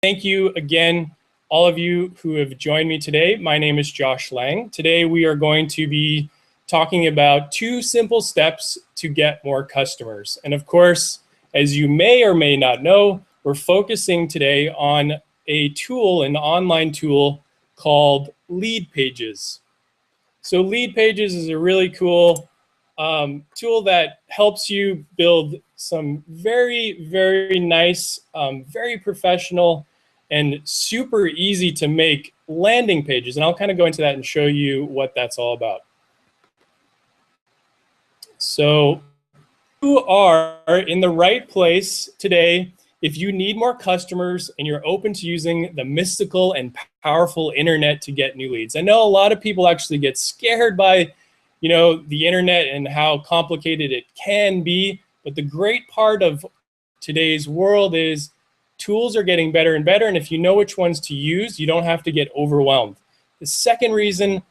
Thank you again, all of you who have joined me today. My name is Josh Lang. Today we are going to be talking about 2 simple steps to get more customers. And of course, as you may or may not know, we're focusing today on a tool, an online tool called Leadpages. So Leadpages is a really cool tool that helps you build some very nice, very professional and super easy to make landing pages. And I'll kind of go into that and show you what that's all about. So you are in the right place today if you need more customers and you're open to using the mystical and powerful internet to get new leads. I know a lot of people actually get scared by the internet and how complicated it can be, but the great part of today's world is tools are getting better and better, and if you know which ones to use, you don't have to get overwhelmed. The second reason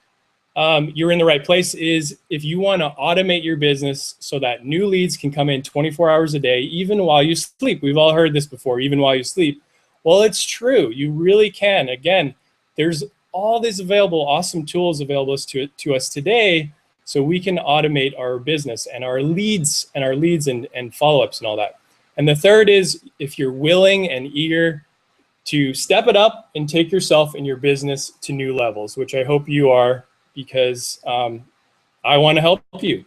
you're in the right place is if you want to automate your business so that new leads can come in 24 hours a day, even while you sleep. We've all heard this before, even while you sleep. Well, it's true. You really can. Again, there's all these available, awesome tools available to us today, so we can automate our business and our leads and follow-ups and all that. And the third is if you're willing and eager to step it up and take yourself and your business to new levels, which I hope you are, because I want to help you.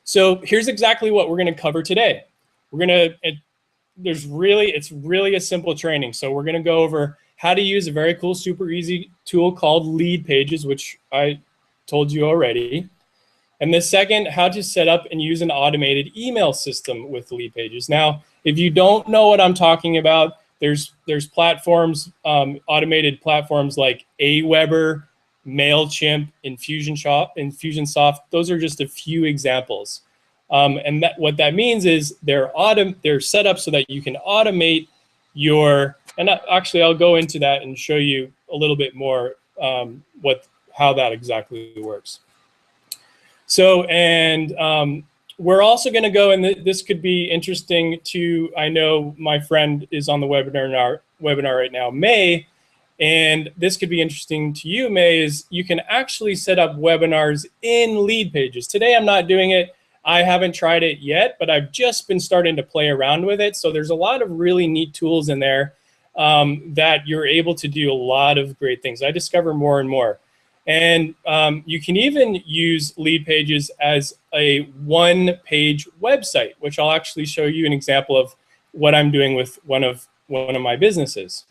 So here's exactly what we're going to cover today. It's really a simple training. So we're going to go over how to use a very cool, super easy tool called Leadpages, which I told you already. And the second, how to set up and use an automated email system with Leadpages. Now, if you don't know what I'm talking about, there's platforms, automated platforms like Aweber, MailChimp, Infusionsoft. Those are just a few examples. And what that means is they're set up so that you can automate actually I'll go into that and show you a little bit more how that exactly works. So, and we're also going to go, and this could be interesting to, I know my friend is on the webinar right now, May, and this could be interesting to you, May, is you can actually set up webinars in Leadpages. Today I'm not doing it. I haven't tried it yet, but I've just been starting to play around with it. So there's a lot of really neat tools in there that you're able to do a lot of great things. I discover more and more. And you can even use Leadpages as a one-page website, which I'll actually show you an example of what I'm doing with one of my businesses.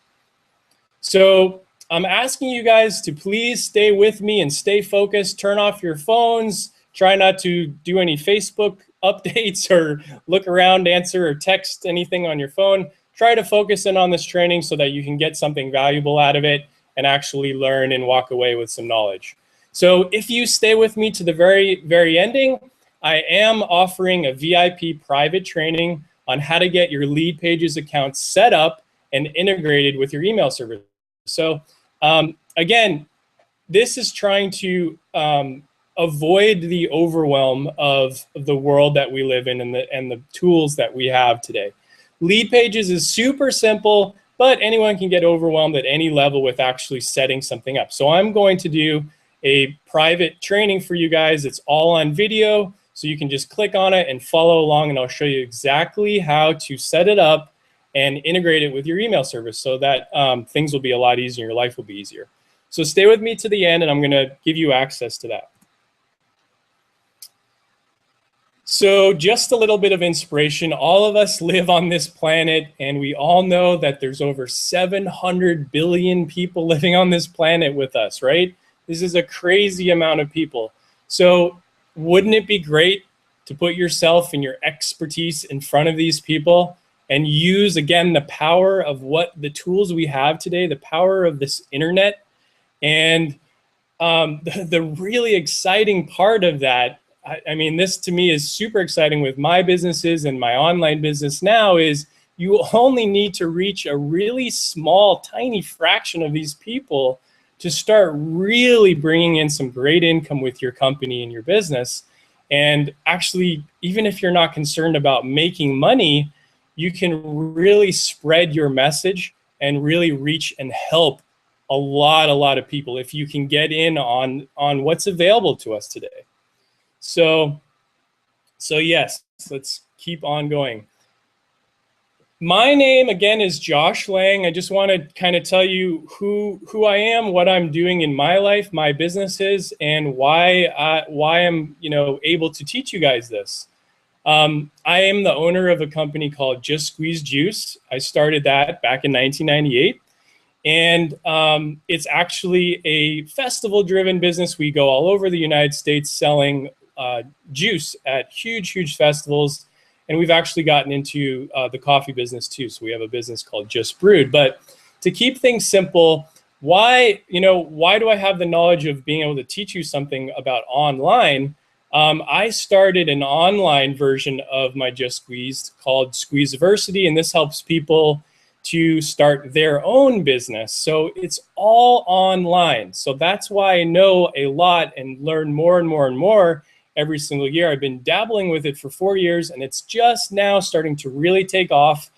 So I'm asking you guys to please stay with me and stay focused. Turn off your phones. Try not to do any Facebook updates or look around, answer or text anything on your phone. Try to focus in on this training so that you can get something valuable out of it and actually learn and walk away with some knowledge. So if you stay with me to the very ending, I am offering a VIP private training on how to get your Leadpages account set up and integrated with your email service. So again, this is trying to avoid the overwhelm of the world that we live in and the tools that we have today. Leadpages is super simple, but anyone can get overwhelmed at any level with actually setting something up. So I'm going to do a private training for you guys. It's all on video, so you can just click on it and follow along, and I'll show you exactly how to set it up and integrate it with your email service so that things will be a lot easier, your life will be easier. So stay with me to the end, and I'm going to give you access to that. So just a little bit of inspiration. All of us live on this planet, and we all know that there's over 700 billion people living on this planet with us, right? This is a crazy amount of people. So wouldn't it be great to put yourself and your expertise in front of these people and use, again, the power of what the tools we have today, the power of this internet? And the really exciting part of that, I mean, this to me is super exciting with my businesses and my online business now, is you only need to reach a really small, tiny fraction of these people to start really bringing in some great income with your company and your business. And actually, even if you're not concerned about making money, you can really spread your message and really reach and help a lot of people if you can get in on what's available to us today. So yes, let's keep on going. My name again is Josh Lang. I just want to kind of tell you who I am, what I'm doing in my life, my businesses, and why I'm able to teach you guys this. I am the owner of a company called Just Squeeze Juice. I started that back in 1998. And it's actually a festival-driven business. We go all over the United States selling juice at huge festivals. And we've actually gotten into the coffee business too. So we have a business called Just Brewed. But to keep things simple, why do I have the knowledge of being able to teach you something about online? I started an online version of my Just Squeezed called Squeezeversity, and this helps people to start their own business. So it's all online. So that's why I know a lot and learn more and more every single year. I've been dabbling with it for 4 years, and it's just now starting to really take off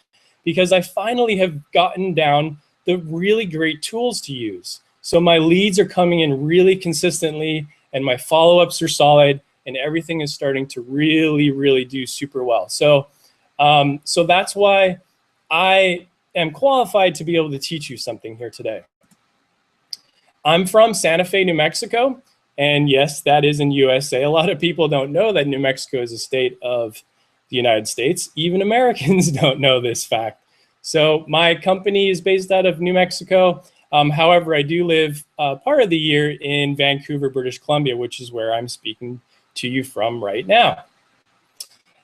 because I finally have gotten down the really great tools to use. So my leads are coming in really consistently, and my follow-ups are solid, and everything is starting to really do super well. So that's why I am qualified to be able to teach you something here today. I'm from Santa Fe, New Mexico. And yes, that is in USA. A lot of people don't know that New Mexico is a state of the United States. Even Americans don't know this fact. So my company is based out of New Mexico. However, I do live part of the year in Vancouver, British Columbia, which is where I'm speaking to you from right now.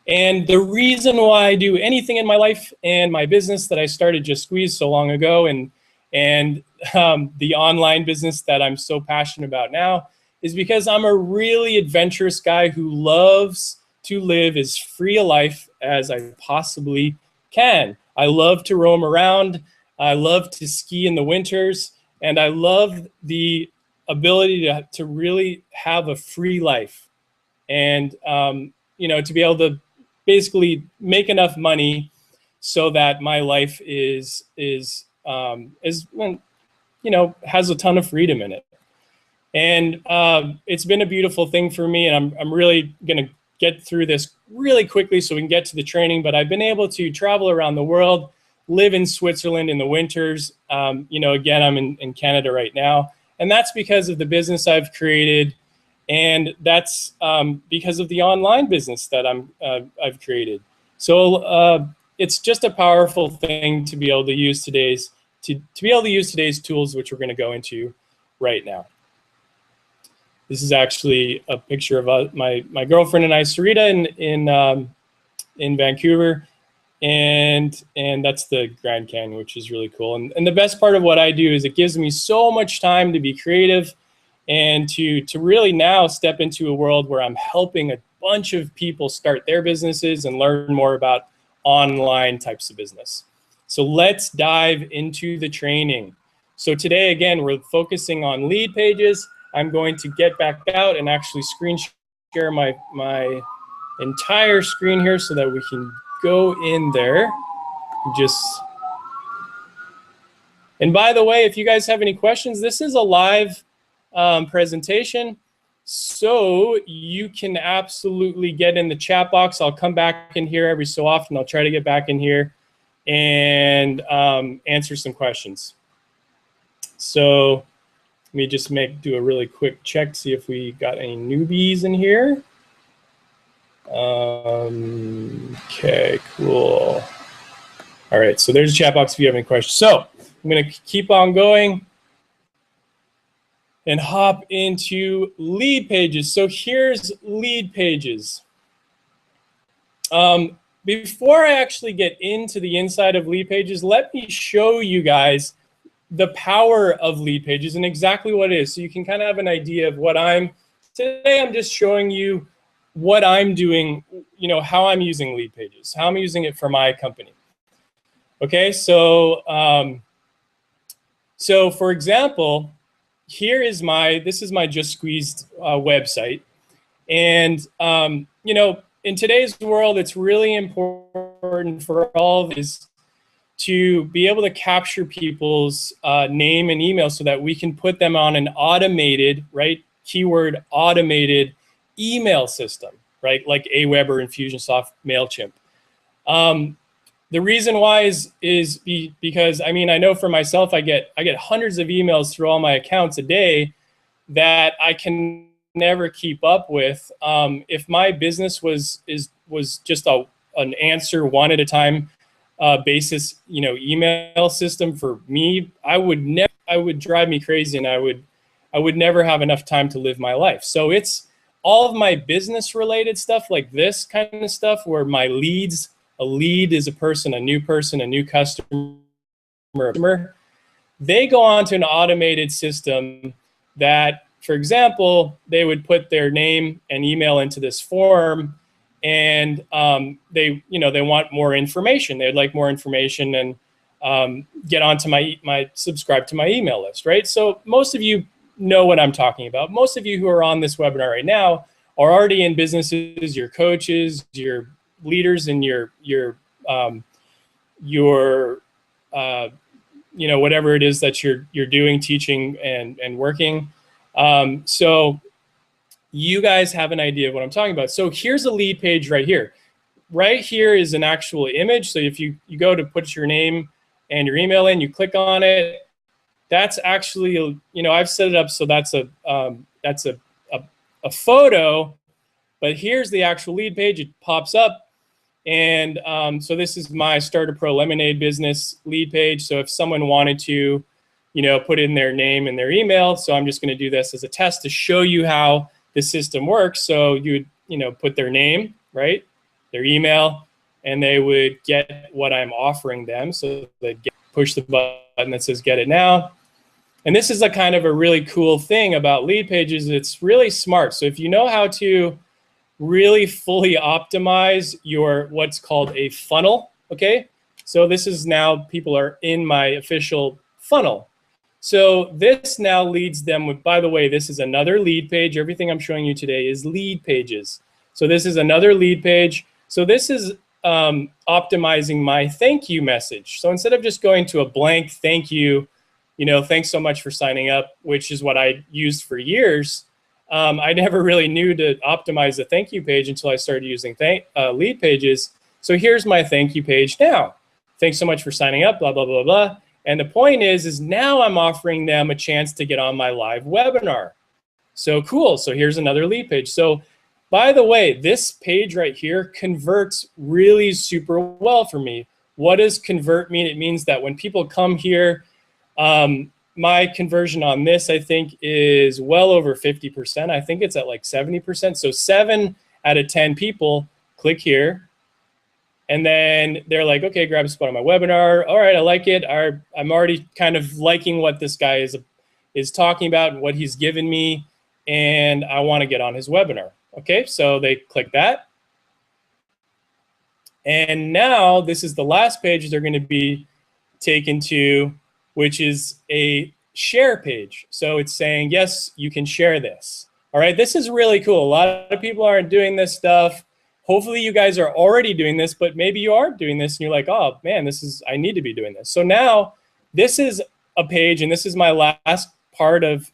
And the reason why I do anything in my life and my business that I started Just Squeeze so long ago, and the online business that I'm so passionate about now, is because I'm a really adventurous guy who loves to live as free a life as I possibly can. I love to roam around. I love to ski in the winters, and I love the ability to really have a free life, and to be able to basically make enough money so that my life has a ton of freedom in it. And it's been a beautiful thing for me, and I'm really going to get through this really quickly so we can get to the training. But I've been able to travel around the world, live in Switzerland in the winters. Again, I'm in Canada right now, and that's because of the business I've created, and that's because of the online business that I've created. So it's just a powerful thing to be able to use today's tools, which we're going to go into right now. This is actually a picture of my girlfriend and I, Sarita, in Vancouver, and that's the Grand Canyon, which is really cool. And the best part of what I do is it gives me so much time to be creative and to really now step into a world where I'm helping a bunch of people start their businesses and learn more about online types of business. So let's dive into the training. So today, again, we're focusing on Leadpages. I'm going to get back out and actually screen share my entire screen here so that we can go in there. And by the way, if you guys have any questions, this is a live presentation, so you can absolutely get in the chat box. I'll come back in here every so often. I'll try to get back in here and answer some questions. So let me just do a really quick check, see if we got any newbies in here. Okay, cool. All right, so there's a chat box if you have any questions. So I'm going to keep on going and hop into Leadpages. So here's Leadpages. Before I actually get into the inside of Leadpages, let me show you guys the power of Leadpages and exactly what it is, so you can kind of have an idea of what today I'm just showing you what I'm doing, how I'm using Leadpages, how I'm using it for my company. Okay, so for example, this is my Just Squeezed website, and in today's world, it's really important for all of us to be able to capture people's name and email so that we can put them on an automated, right, keyword automated email system, right, like Aweber or Infusionsoft, MailChimp. The reason why is because, I mean, I know for myself, I get hundreds of emails through all my accounts a day that I can never keep up with. If my business was just an answer one at a time basis, you know, email system for me, I would drive me crazy, and I would never have enough time to live my life. So it's all of my business related stuff, like this kind of stuff, where my leads, a lead is a new customer, they go on to an automated system that, for example, they would put their name and email into this form, and they want more information. They'd like more information and get onto my subscribe to my email list, right? So most of you know what I'm talking about. Most of you who are on this webinar right now are already in businesses. You're coaches, you're leaders in your whatever it is that you're doing, teaching and working. So you guys have an idea of what I'm talking about. So here's a lead page right here. Right here is an actual image. So if you go to put your name and your email in, you click on it. That's actually, I've set it up so that's a photo, but here's the actual lead page. It pops up. And so this is my Starter Pro Lemonade business lead page. So if someone wanted to, put in their name and their email, so I'm just going to do this as a test to show you how the system works. So you would, put their name, right, their email, and they would get what I'm offering them. So they'd push the button that says "Get it now." And this is a kind of a really cool thing about Leadpages. It's really smart. So if you know how to really fully optimize your what's called a funnel, okay? So this is now, people are in my official funnel. So this now leads them with, by the way, this is another lead page. Everything I'm showing you today is Leadpages. So this is another lead page. So this is optimizing my thank you message. So instead of just going to a blank thank you, thanks so much for signing up, which is what I used for years, I never really knew to optimize the thank you page until I started using Leadpages. So here's my thank you page now. Thanks so much for signing up, blah, blah, blah, blah. And the point is now I'm offering them a chance to get on my live webinar. So cool. So here's another lead page. So by the way, this page right here converts really super well for me. What does convert mean? It means that when people come here, my conversion on this, I think, is well over 50%. I think it's at like 70%. So 7 out of 10 people click here. And then they're like, okay, grab a spot on my webinar. All right, I like it. I'm already kind of liking what this guy is talking about, what he's given me, and I want to get on his webinar. Okay, so they click that. And now this is the last page they're going to be taken to, which is a share page. So it's saying, yes, you can share this. All right, this is really cool. A lot of people aren't doing this stuff. Hopefully you guys are already doing this, but maybe you are doing this and you're like, oh man, I need to be doing this. So now this is a page, and this is my last part of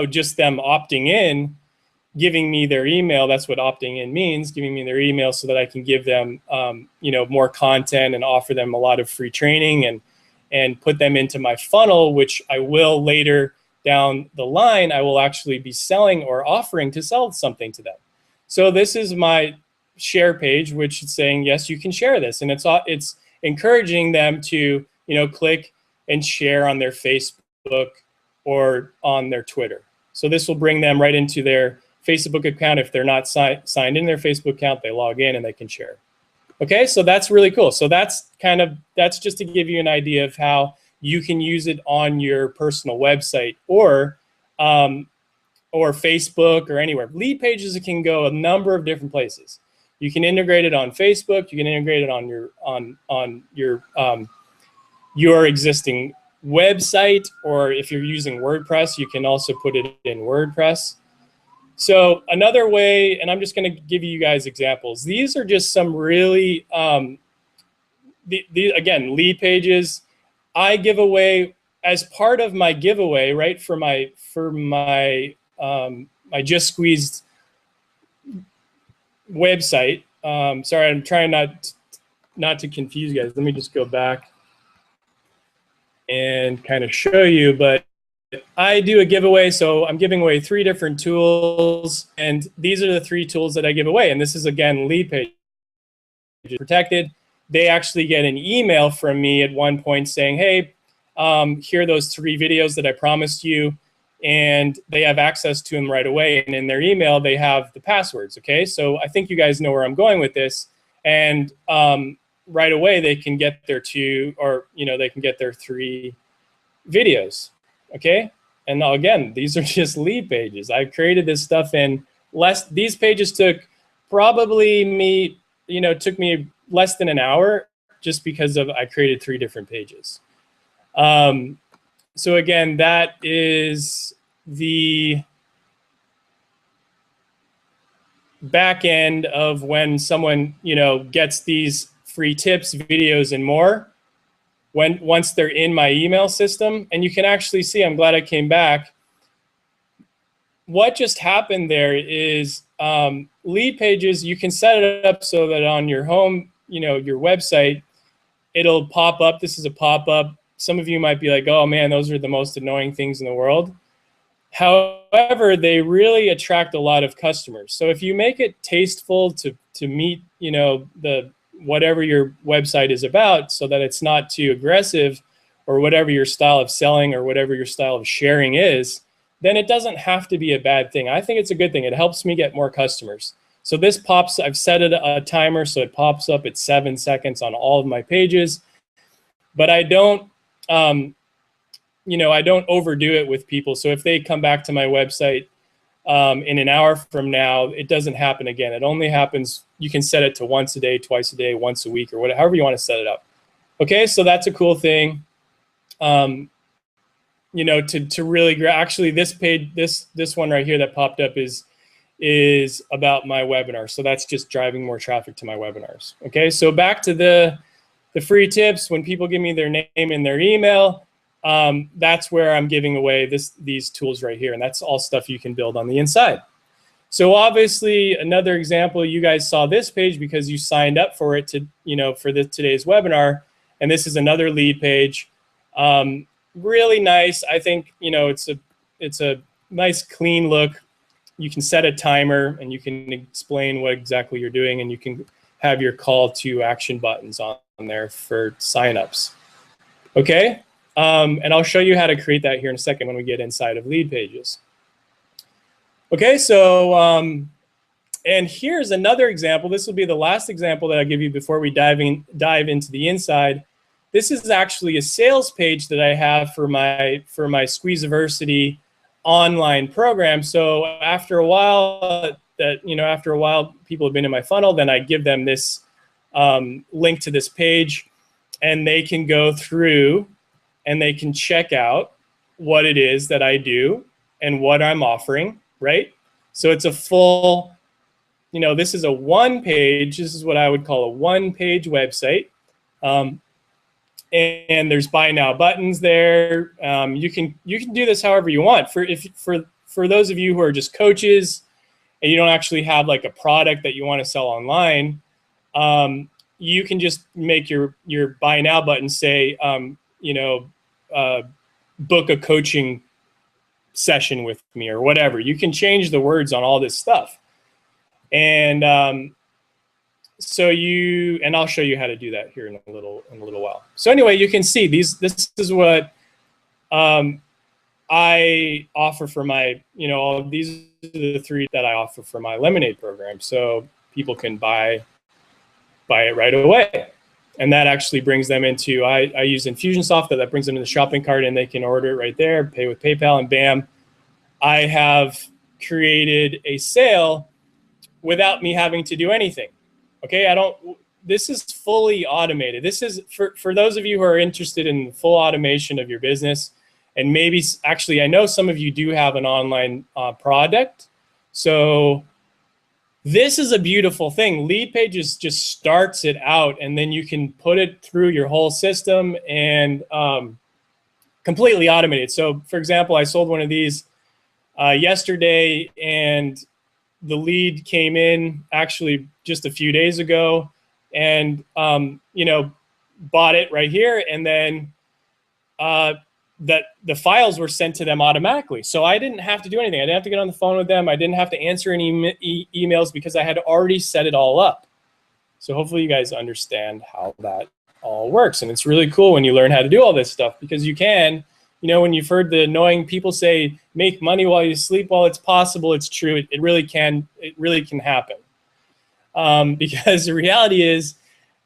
just them opting in, giving me their email. That's what opting in means, giving me their email so that I can give them, more content and offer them a lot of free training and put them into my funnel, which I will later down the line, I will actually be selling or offering to sell something to them. So this is my share page, which is saying, yes, you can share this. And it's encouraging them to, click and share on their Facebook or on their Twitter. So this will bring them right into their Facebook account. If they're not signed in their Facebook account, they log in and they can share. Okay, so that's really cool. So that's just to give you an idea of how you can use it on your personal website or Facebook or anywhere. Leadpages can go a number of different places. You can integrate it on Facebook. You can integrate it on your existing website, or if you're using WordPress, you can also put it in WordPress. So another way, and I'm just going to give you guys examples. These are just some really again, Leadpages, I give away as part of my giveaway, right? For my my Just Squeezed website. Sorry, I'm trying not to confuse you guys. Let me just go back and kind of show you, but I do a giveaway, so I'm giving away 3 different tools, and these are the 3 tools that I give away. And this is, again, Leadpages protected. They actually get an email from me at one point saying, hey, here are those 3 videos that I promised you, and they have access to them right away. And in their email, they have the passwords, okay? So I think you guys know where I'm going with this. And right away, they can get their 2, or, they can get their 3 videos. Okay, and now again, these are just Leadpages. I created this stuff in these pages took probably took me less than an hour, just because I created 3 different pages. So again, that is the back end of when someone, gets these free tips, videos, and more. Once they're in my email system. And you can actually see, I'm glad I came back. What just happened there is Leadpages, you can set it up so that on your home, your website, it'll pop up. This is a pop-up. Some of you might be like, oh man, those are the most annoying things in the world. However, they really attract a lot of customers. So if you make it tasteful to meet, the whatever your website is about, so that it's not too aggressive, or whatever your style of selling or whatever your style of sharing is, then it doesn't have to be a bad thing. I think it's a good thing. It helps me get more customers. So this pops, I've set it a timer so it pops up at 7 seconds on all of my pages, but I don't, I don't overdo it with people. So if they come back to my website in an hour from now, it doesn't happen again. It only happens, you can set it to once a day, twice a day, once a week, or whatever, however you want to set it up. Okay, so that's a cool thing. To really, actually this page, this one right here that popped up is about my webinar. So that's just driving more traffic to my webinars. Okay, so back to the free tips. When people give me their name and their email, that's where I'm giving away these tools right here, and that's all stuff you can build on the inside. So obviously, another example, you guys saw this page because you signed up for it for today's webinar, and this is another lead page. Really nice. I think it's a nice clean look. You can set a timer and you can explain what exactly you're doing, and you can have your call to action buttons on there for signups. Okay. And I'll show you how to create that here in a second when we get inside of Leadpages. Okay, so, and here's another example. This will be the last example that I'll give you before we dive into the inside. This is actually a sales page that I have for my Squeeziversity online program. So after a while, people have been in my funnel, then I give them this link to this page, and they can go through and they can check out what it is that I do and what I'm offering, right? So it's a full, this is a one-page, this is what I would call a one-page website. And there's buy now buttons there. You can do this however you want. For those of you who are just coaches and you don't actually have like a product that you want to sell online, you can just make your buy now button say, book a coaching session with me or whatever. You can change the words on all this stuff. And and I'll show you how to do that here in a little while. So anyway, you can see this is what I offer for my, these are the 3 that I offer for my Lemonade program. So people can buy it right away. And that actually brings them into, I use Infusionsoft, that brings them to the shopping cart, and they can order it right there, pay with PayPal, and bam, I have created a sale without me having to do anything. Okay, this is fully automated. This is for those of you who are interested in full automation of your business, and maybe actually I know some of you do have an online product. So This is a beautiful thing. Leadpages just starts it out, and then you can put it through your whole system and completely automated. So for example, I sold one of these yesterday, and the lead came in actually just a few days ago, and you know, bought it right here, and then that the files were sent to them automatically. So I didn't have to do anything. I didn't have to get on the phone with them. I didn't have to answer any emails because I had already set it all up. So hopefully you guys understand how that all works. And it's really cool when you learn how to do all this stuff, because you can, you know, when you've heard the annoying people say, make money while you sleep, well, it's possible, it's true. It really can happen. Because the reality is,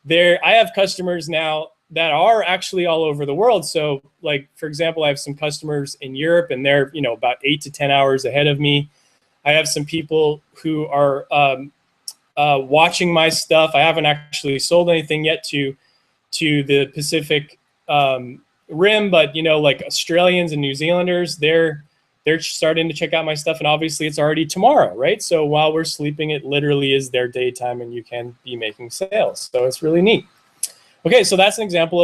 I have customers now that are actually all over the world. So like, for example, I have some customers in Europe, and they're, you know, about 8 to 10 hours ahead of me. I have some people who are watching my stuff. I haven't actually sold anything yet to the Pacific Rim, but, you know, like Australians and New Zealanders, they're starting to check out my stuff, and obviously it's already tomorrow, right? So while we're sleeping, it literally is their daytime, and you can be making sales. So it's really neat. Okay, so that's an example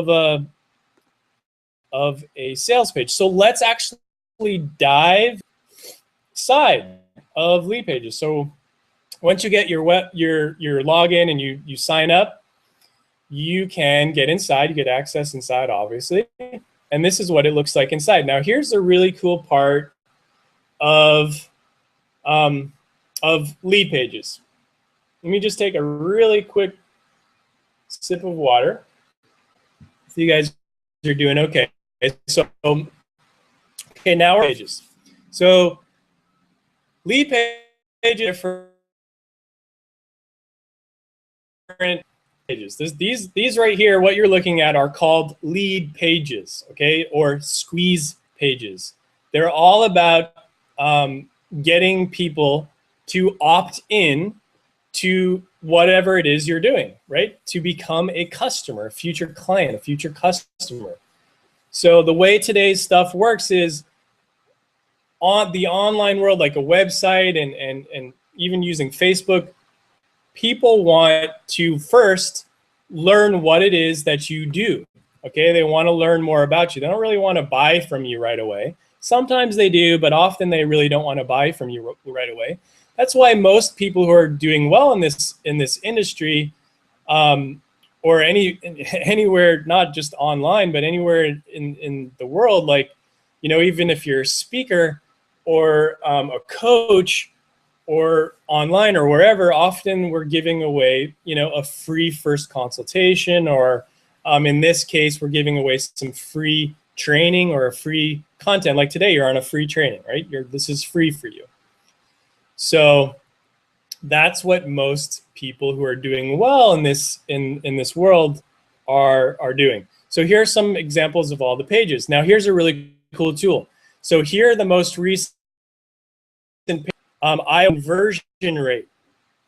of a sales page. So let's actually dive inside of Leadpages. So once you get your login and you sign up, you can get inside. You get access inside, obviously, and this is what it looks like inside. Now, here's a really cool part of Leadpages. Let me just take a really quick sip of water. So you guys are doing okay. So, okay, now we're pages. So Leadpages for different pages. These right here, what you're looking at, are called lead pages, okay, or squeeze pages. They're all about getting people to opt in to whatever it is you're doing, right? To become a customer, a future client, a future customer. So the way today's stuff works is, on the online world, like a website and even using Facebook, people want to first learn what it is that you do, okay? They want to learn more about you. They don't really want to buy from you right away. Sometimes they do, but often they really don't want to buy from you right away. That's why most people who are doing well in this industry, or anywhere, not just online, but anywhere in the world, like, you know, even if you're a speaker or a coach or online or wherever, often we're giving away, you know, a free first consultation, or in this case, we're giving away some free training or a free content. Like today, you're on a free training, right? This is free for you. So that's what most people who are doing well in this world are doing. So here are some examples of all the pages. Now here's a really cool tool. So here are the most recent conversion rate.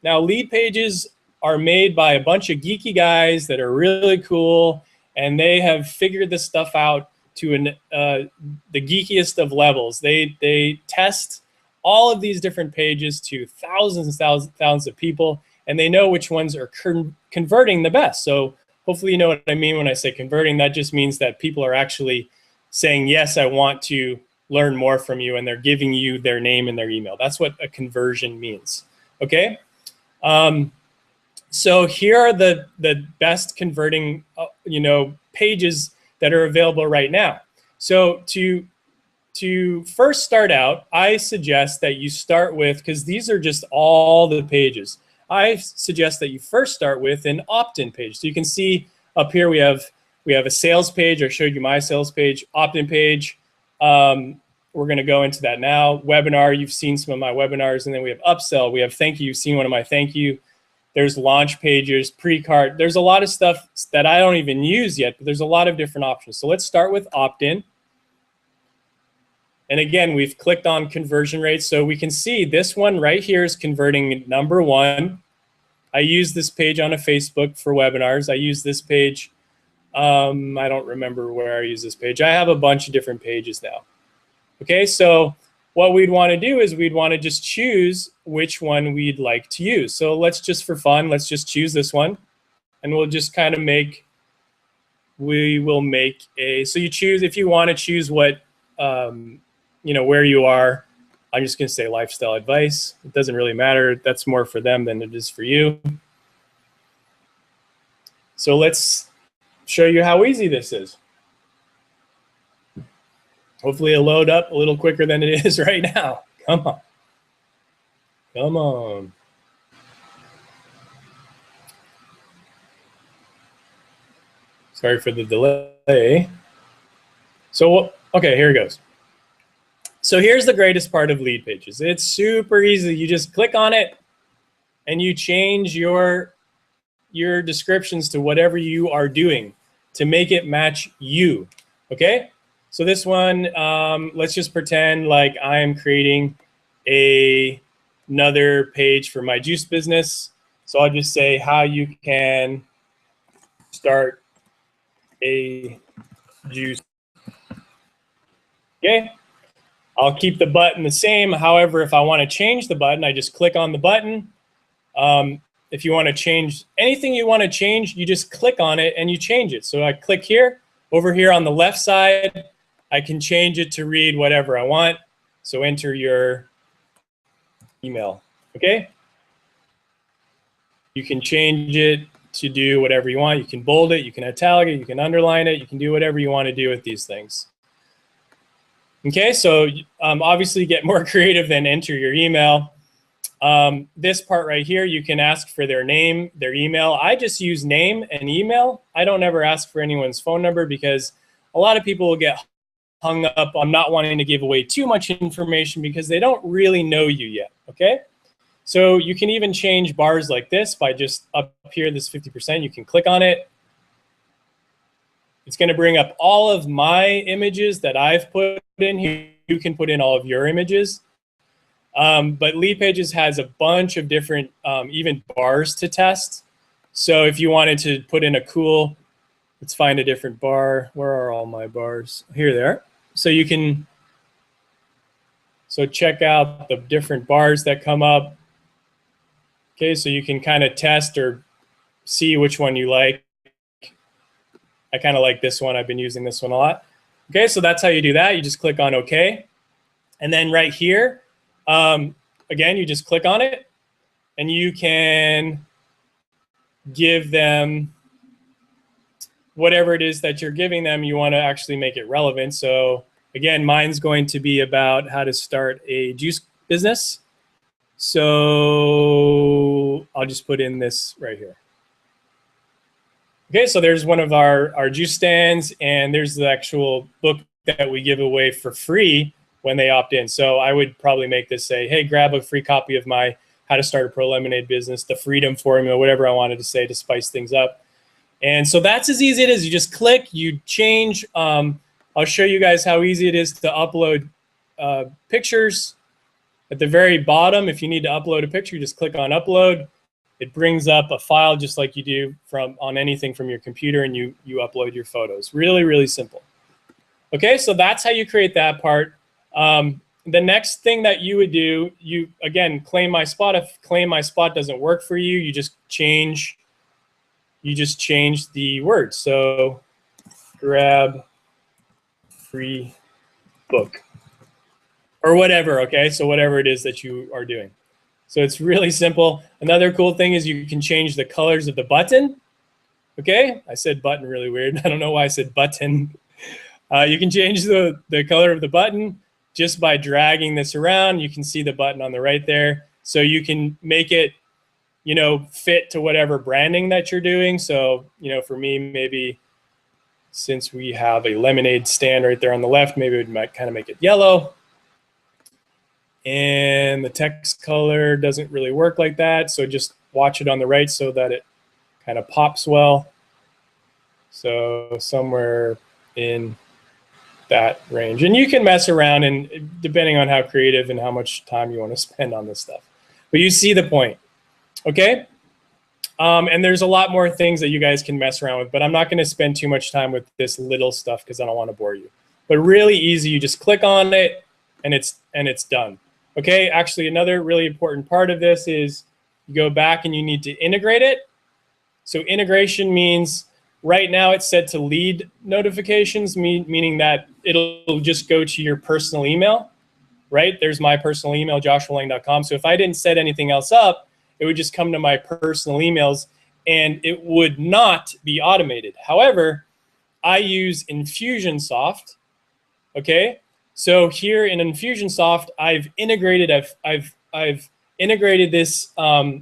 Now Leadpages are made by a bunch of geeky guys that are really cool, and they have figured this stuff out to the geekiest of levels. They test all of these different pages to thousands and thousands of people, and they know which ones are converting the best. So hopefully you know what I mean when I say converting. That just means that people are actually saying, yes, I want to learn more from you, and they're giving you their name and their email. That's what a conversion means, okay? So here are the best converting, you know, pages that are available right now. So to first start out, I suggest that you start with, because these are just all the pages, I suggest that you first start with an opt-in page. So you can see up here we have a sales page. I showed you my sales page, opt-in page. We're going to go into that now. Webinar, you've seen some of my webinars, and then we have upsell. We have thank you. You've seen one of my thank you. There's launch pages, pre-cart. There's a lot of stuff that I don't even use yet, but there's a lot of different options. So let's start with opt-in. And again, we've clicked on conversion rates. So we can see this one right here is converting #1. I use this page on a Facebook for webinars. I use this page. I don't remember where I use this page. I have a bunch of different pages now. Okay, so what we'd want to do is we'd want to just choose which one we'd like to use. So let's just, for fun, let's just choose this one, and we'll just kind of make, we will make a, so you choose, if you want to choose what, you know, where you are. I'm just going to say lifestyle advice. It doesn't really matter. That's more for them than it is for you. So let's show you how easy this is. Hopefully it'll load up a little quicker than it is right now. Come on. Come on. Sorry for the delay. So, okay, here it goes. So here's the greatest part of Leadpages. It's super easy. You just click on it and you change your descriptions to whatever you are doing to make it match you, okay? So this one, let's just pretend like I am creating another page for my juice business. So I'll just say how you can start a juice, okay? I'll keep the button the same. However, if I want to change the button, I just click on the button. If you want to change anything you want to change, you just click on it and you change it. So I click here. Over here on the left side, I can change it to read whatever I want. So enter your email, okay? You can change it to do whatever you want. You can bold it, you can italic it, you can underline it, you can do whatever you want to do with these things. Okay, so obviously get more creative than enter your email. This part right here, you can ask for their name, their email. I just use name and email. I don't ever ask for anyone's phone number because a lot of people will get hung up on not wanting to give away too much information because they don't really know you yet, okay? So you can even change bars like this by just up here, this 50%, you can click on it. It's gonna bring up all of my images that I've put in here. You can put in all of your images. But Leadpages has a bunch of different even bars to test. So if you wanted to put in a cool, let's find a different bar. Where are all my bars? Here they are. So you can, so check out the different bars that come up. Okay, so you can kind of test or see which one you like. I kind of like this one. I've been using this one a lot. Okay, so that's how you do that. You just click on OK. And then right here, again, you just click on it and you can give them whatever it is that you're giving them. You want to actually make it relevant. So again, mine's going to be about how to start a juice business. So I'll just put in this right here. Okay, so there's one of our juice stands, and there's the actual book that we give away for free when they opt in. So I would probably make this say, hey, grab a free copy of my How to Start a Pro Lemonade Business, the Freedom Formula, whatever I wanted to say to spice things up. And so that's as easy as it is. You just click, you change. I'll show you guys how easy it is to upload pictures. At the very bottom, if you need to upload a picture, you just click on upload. It brings up a file just like you do on anything from your computer, and you upload your photos. Really, really simple. Okay, so that's how you create that part. The next thing that you would do, you again claim my spot. If claim my spot doesn't work for you, you just change the words. So grab free book or whatever. Okay, so whatever it is that you are doing. So it's really simple. Another cool thing is you can change the colors of the button. Okay, I said button really weird. I don't know why I said button. You can change the color of the button just by dragging this around. You can see the button on the right there. So you can make it, you know, fit to whatever branding that you're doing. So, you know, for me, maybe since we have a lemonade stand right there on the left, maybe we might kind of make it yellow. And the text color doesn't really work like that. So just watch it on the right so that it kind of pops well. So somewhere in that range. And you can mess around, and depending on how creative and how much time you want to spend on this stuff. But you see the point, okay? And there's a lot more things that you guys can mess around with, but I'm not going to spend too much time with this little stuff because I don't want to bore you. But really easy, you just click on it, and it's done. Okay, actually another really important part of this is you go back and you need to integrate it. So integration means right now it's set to lead notifications, meaning that it'll just go to your personal email, right? There's my personal email, joshualang.com. So if I didn't set anything else up, it would just come to my personal emails and it would not be automated. However, I use Infusionsoft, okay? So here in Infusionsoft, I've integrated this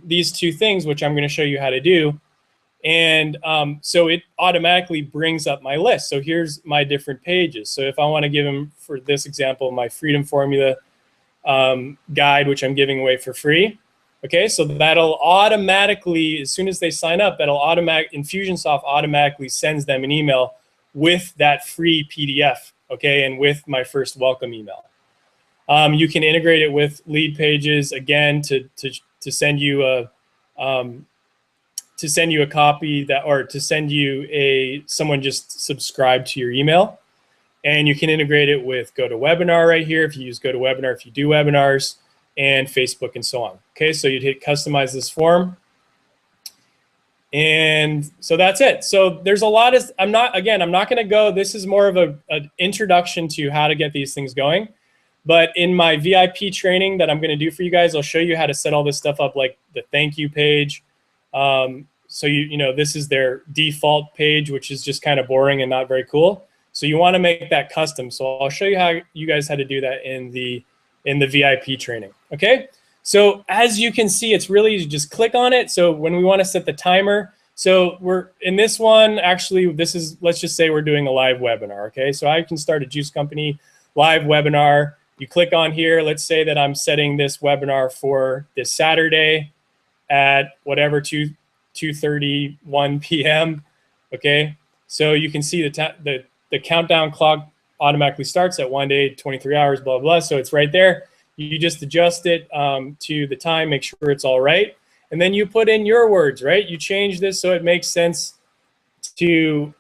these two things, which I'm going to show you how to do. And so it automatically brings up my list. So here's my different pages. So if I want to give them, for this example, my Freedom Formula guide, which I'm giving away for free. Okay, so that'll automatically, as soon as they sign up, Infusionsoft automatically sends them an email with that free PDF, okay, and with my first welcome email. You can integrate it with Leadpages again to send you a copy that, or to send you someone just subscribe to your email. And you can integrate it with GoToWebinar right here if you use GoToWebinar, if you do webinars, and Facebook and so on. Okay, so you'd hit customize this form. And so that's it. So there's a lot of, I'm not going to go, this is more of an introduction to how to get these things going. But in my VIP training that I'm going to do for you guys, I'll show you how to set all this stuff up, like the thank you page. So you know, this is their default page, which is just kind of boring and not very cool. So you want to make that custom. So I'll show you guys how to do that in the VIP training. Okay. So as you can see, it's really easy. Just click on it. So when we want to set the timer, so we're in this one, actually, this is, let's just say we're doing a live webinar. Okay. So I can start a juice company live webinar. You click on here. Let's say that I'm setting this webinar for this Saturday at whatever 2:31 p.m. Okay. So you can see the countdown clock automatically starts at 1 day, 23 hours, blah, blah. So it's right there. You just adjust it to the time, make sure it's all right. And then you put in your words, right? You change this so it makes sense to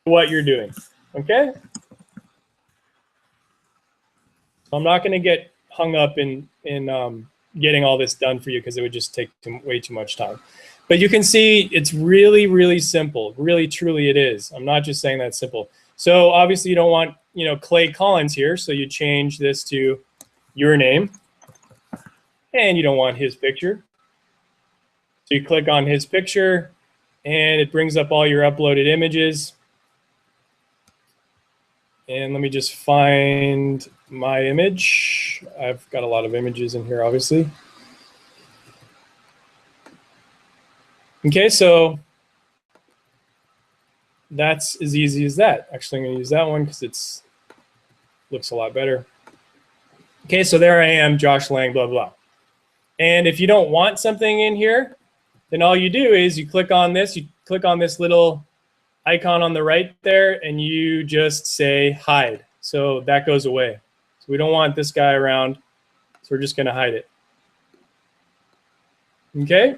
what you're doing, okay? So I'm not gonna get hung up in getting all this done for you because it would just take way too much time. But you can see it's really, really simple. Really, truly it is. I'm not just saying that simple. So obviously you don't want, you know, Clay Collins here. So you change this to your name. And you don't want his picture. So you click on his picture and it brings up all your uploaded images. And let me just find my image. I've got a lot of images in here, obviously. Okay, so that's as easy as that. Actually, I'm going to use that one because it's looks a lot better. Okay, so there I am, Josh Lang, blah, blah. And if you don't want something in here, then all you do is you click on this little icon on the right there, and you just say hide. So that goes away. So we don't want this guy around, so we're just going to hide it. Okay?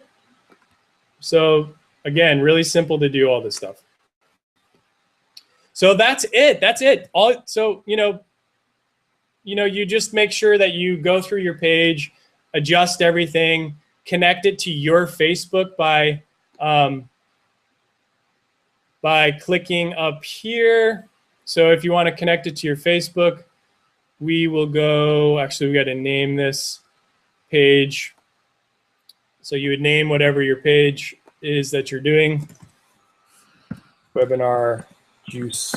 So again, really simple to do all this stuff. So that's it. That's it. So you just make sure that you go through your page, adjust everything, connect it to your Facebook by clicking up here. So if you want to connect it to your Facebook, we will go, actually we got to name this page. So you would name whatever your page is that you're doing. Webinar juice.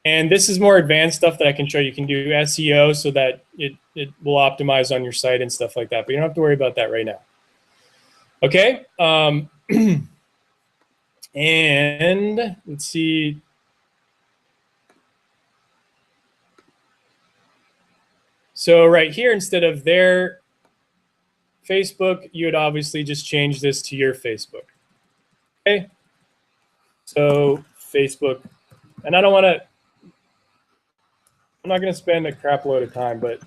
And this is more advanced stuff that I can show you. You can do SEO so that it will optimize on your site and stuff like that, but you don't have to worry about that right now. Okay. And let's see. So right here, instead of their Facebook, you would obviously just change this to your Facebook. Okay. So Facebook, and I don't want to, I'm not going to spend a crap load of time, but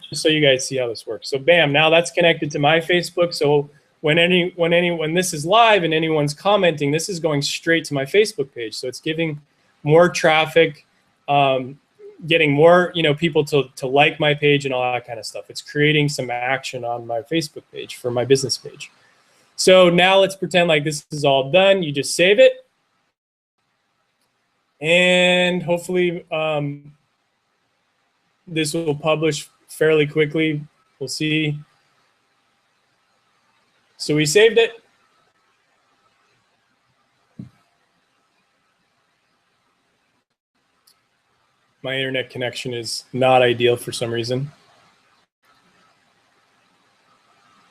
just so you guys see how this works. So bam, now that's connected to my Facebook. So when this is live and anyone's commenting, this is going straight to my Facebook page. So it's giving more traffic, getting more, people to like my page and all that kind of stuff. It's creating some action on my Facebook page for my business page. So now let's pretend like this is all done. You just save it. And hopefully this will publish fairly quickly. We'll see. So we saved it. My internet connection is not ideal for some reason.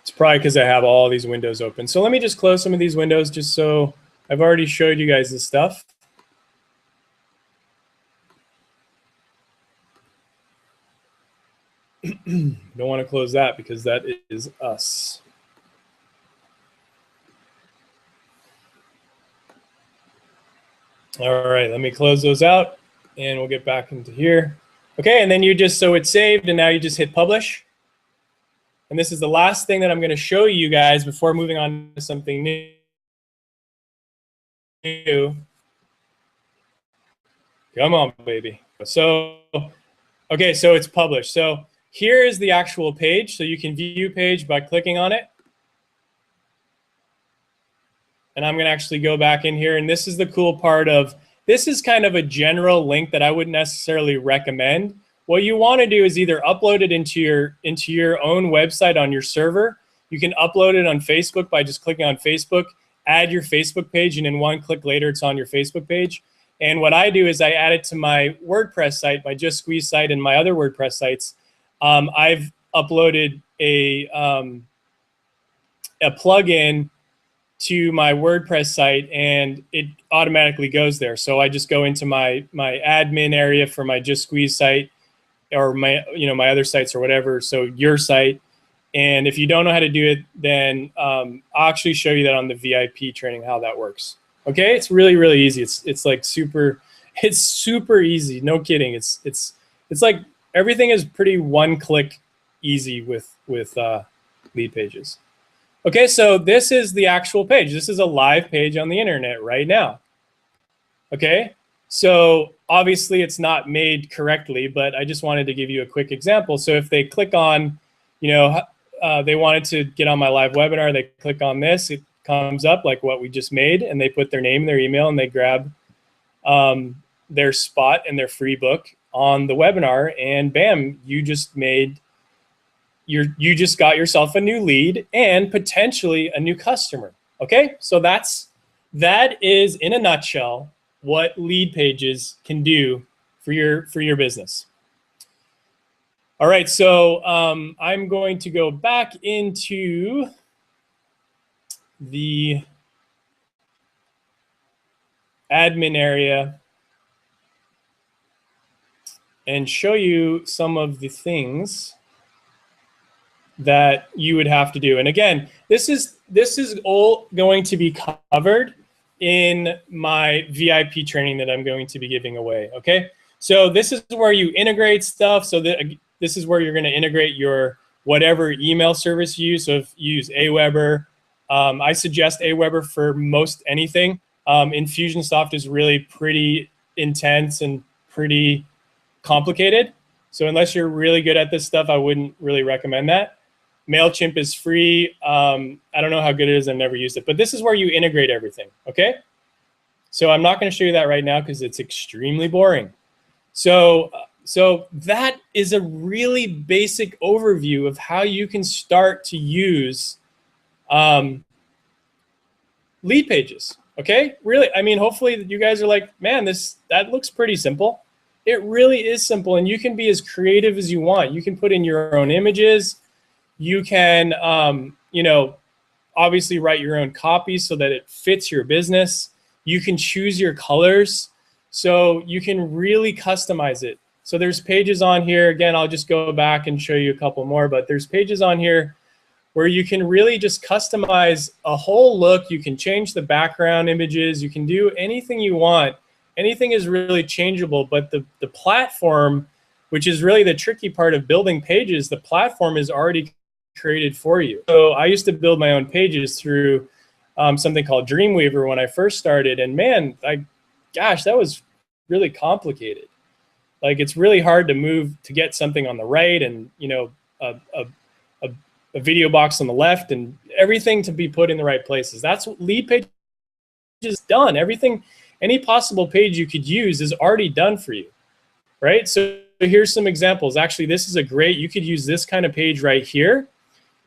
It's probably because I have all these windows open. So let me just close some of these windows just so I've already showed you guys this stuff. Don't want to close that because that is us. All right, let me close those out and we'll get back into here. Okay, and then so it's saved and now you just hit publish. And this is the last thing that I'm going to show you guys before moving on to something new. Come on, baby. So, okay, so it's published. So here is the actual page. So you can view page by clicking on it. And I'm going to actually go back in here. And this is the cool part of, this is kind of a general link that I wouldn't necessarily recommend. What you want to do is either upload it into your own website on your server. You can upload it on Facebook by just clicking on Facebook, add your Facebook page, and in one click later, it's on your Facebook page. And what I do is I add it to my WordPress site, my Just Squeeze site, and my other WordPress sites. I've uploaded a plugin to my WordPress site, and it automatically goes there. So I just go into my admin area for my Just Squeeze site, or my other sites or whatever. So your site, and if you don't know how to do it, then I'll actually show you that on the VIP training how that works. Okay, it's really, really easy. It's like super easy. No kidding. It's like everything is pretty one-click easy with Leadpages. Okay, so this is the actual page. This is a live page on the internet right now. Okay, so obviously it's not made correctly, but I just wanted to give you a quick example. So if they click on, they wanted to get on my live webinar, they click on this, it comes up like what we just made, and they put their name, their email, and they grab their spot and their free book on the webinar, and bam, you just got yourself a new lead and potentially a new customer. Okay, so that is in a nutshell what Leadpages can do for your business. All right, so I'm going to go back into the admin area and show you some of the things that you would have to do. And again, this is all going to be covered in my VIP training that I'm going to be giving away. Okay, so this is where you integrate stuff. So this is where you're going to integrate your whatever email service you use. So if you use Aweber, I suggest Aweber for most anything. Infusionsoft is really pretty intense and pretty complicated. So unless you're really good at this stuff, I wouldn't really recommend that. MailChimp is free. I don't know how good it is. I've never used it. But this is where you integrate everything, okay? So I'm not going to show you that right now because it's extremely boring. So that is a really basic overview of how you can start to use Leadpages, okay? Really, I mean, hopefully you guys are like, man, that looks pretty simple. It really is simple, and you can be as creative as you want. You can put in your own images. You can, obviously write your own copy so that it fits your business. You can choose your colors, so you can really customize it. So there's pages on here. Again, I'll just go back and show you a couple more, but there's pages on here where you can really just customize a whole look. You can change the background images. You can do anything you want. Anything is really changeable, but the platform, which is really the tricky part of building pages, the platform is already created for you. So I used to build my own pages through something called Dreamweaver when I first started, and man, gosh, that was really complicated. Like, it's really hard to get something on the right, and a video box on the left, and everything to be put in the right places. That's what Leadpages is done. Everything, any possible page you could use is already done for you, right? So here's some examples. Actually, this is you could use this kind of page right here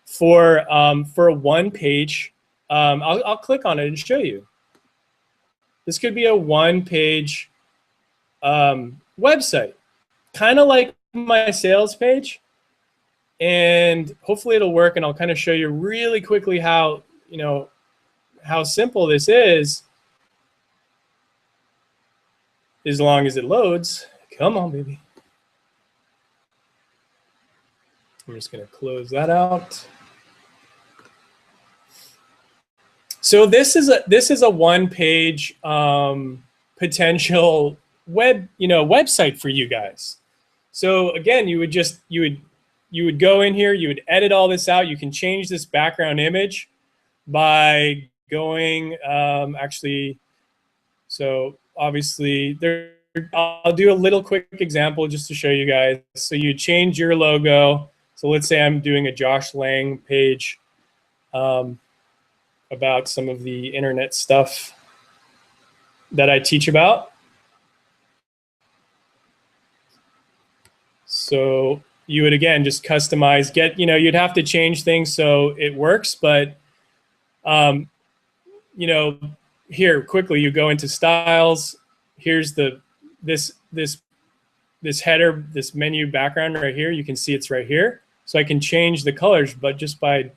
for a one-page. I'll click on it and show you. This could be a one-page website, kind of like my sales page, and hopefully it'll work. And I'll kind of show you really quickly how simple this is, as long as it loads. Come on, baby. I'm just going to close that out. So this is a one-page potential website for you guys. So again, you would go in here, you would edit all this out. You can change this background image by going so obviously I'll do a little quick example just to show you guys. So you change your logo. So let's say I'm doing a Josh Lang page about some of the internet stuff that I teach about. So you would, again, just customize, you'd have to change things so it works, but here quickly you go into styles. Here's this header, this menu background right here. You can see it's right here. So I can change the colors, but just by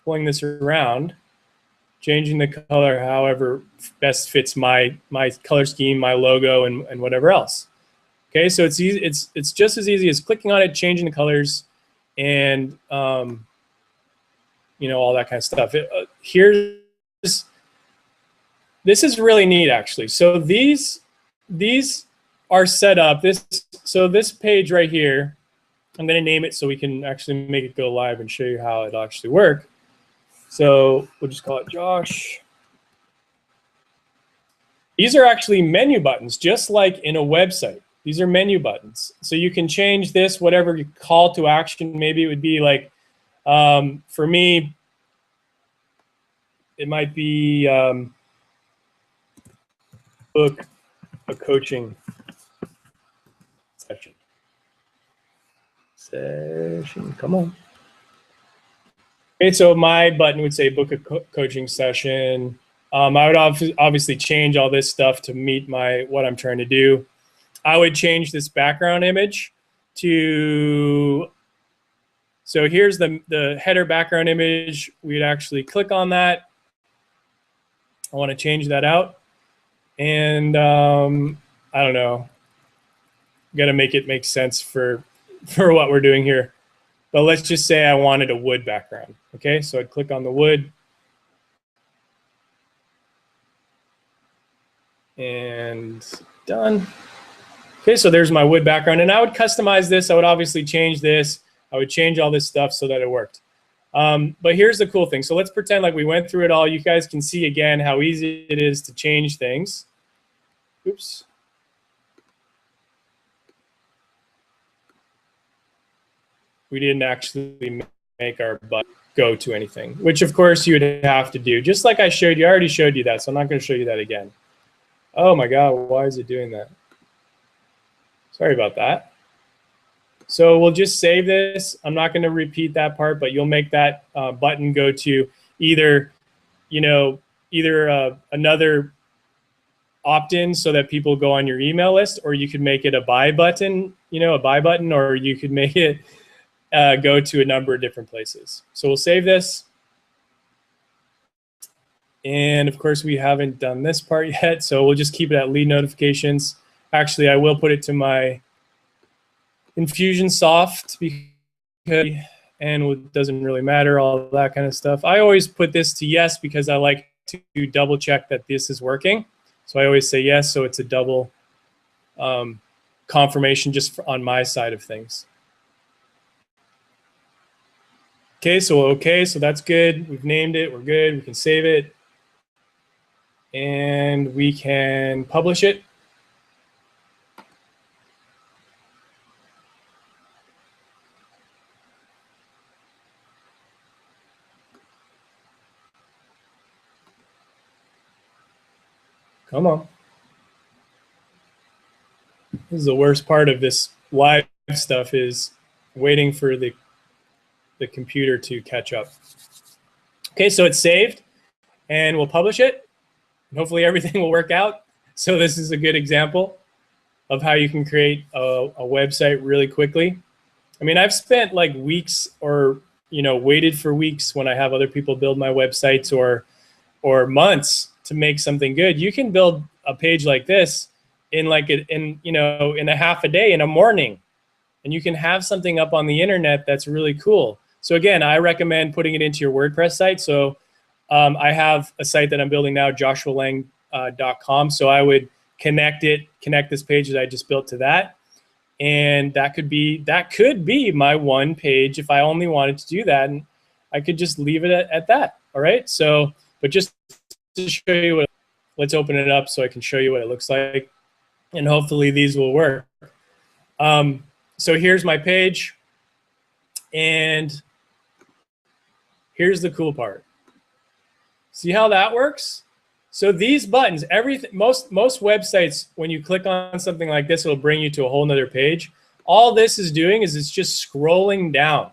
pulling this around, changing the color however best fits my color scheme, my logo, and whatever else. Okay, so it's easy. It's just as easy as clicking on it, changing the colors, and all that kind of stuff. This is really neat, actually. So these are set up. This page right here, I'm going to name it so we can actually make it go live and show you how it'll actually work. So we'll just call it Josh. These are actually menu buttons, just like in a website. These are menu buttons. So you can change this, whatever call to action. Maybe it would be like, for me, it might be book a coaching session. Come on. Okay, so my button would say book a coaching session. I would obviously change all this stuff to meet what I'm trying to do. I would change this background image to, so here's the header background image. We'd actually click on that. I want to change that out. And I don't know, got to make it make sense for what we're doing here. But let's just say I wanted a wood background. Okay, so I'd click on the wood. And done. Okay, so there's my wood background. And I would customize this. I would obviously change this. I would change all this stuff so that it worked. But here's the cool thing. So let's pretend like we went through it all. You guys can see again how easy it is to change things. Oops. We didn't actually make our button go to anything, which of course you would have to do. Just like I showed you, I already showed you that, so I'm not going to show you that again. Oh my God, why is it doing that? Sorry about that. So we'll just save this. I'm not going to repeat that part, but you'll make that button go to either, another opt-in so that people go on your email list, or you could make it a buy button, or you could make it go to a number of different places. So we'll save this. And of course, we haven't done this part yet, so we'll just keep it at lead notifications. Actually, I will put it to my Infusionsoft, and it doesn't really matter, all that kind of stuff. I always put this to yes because I like to double check that this is working. So I always say yes, so it's a double confirmation just on my side of things. Okay, so that's good. We've named it, we're good. We can save it. And we can publish it. Come on. This is the worst part of this live stuff, is waiting for the computer to catch up. Okay, so it's saved, and we'll publish it. Hopefully everything will work out. So this is a good example of how you can create a website really quickly. I mean, I've spent like weeks, or waited for weeks when I have other people build my websites, or months to make something good. You can build a page like this in a half a day, in a morning, and you can have something up on the internet that's really cool. So again, I recommend putting it into your WordPress site. So I have a site that I'm building now, joshualang.com. So I would connect this page that I just built to that. And that could be my one page if I only wanted to do that. And I could just leave it at that. All right. So, but just to show you let's open it up so I can show you what it looks like. And hopefully these will work. So here's my page. And here's the cool part. See how that works? So these buttons, most websites, when you click on something like this, it'll bring you to a whole nother page. All this is doing is it's just scrolling down.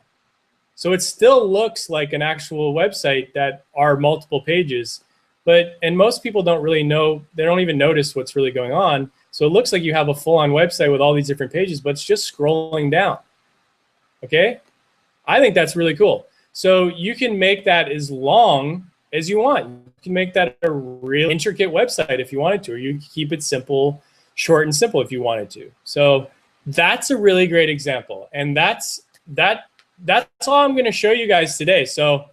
So it still looks like an actual website that are multiple pages, and most people don't really know, they don't even notice what's really going on. So it looks like you have a full-on website with all these different pages, but it's just scrolling down. Okay? I think that's really cool. So you can make that as long as you want. You can make that a real intricate website if you wanted to, or you can keep it simple, short and simple if you wanted to. So that's a really great example. And that's all I'm going to show you guys today. So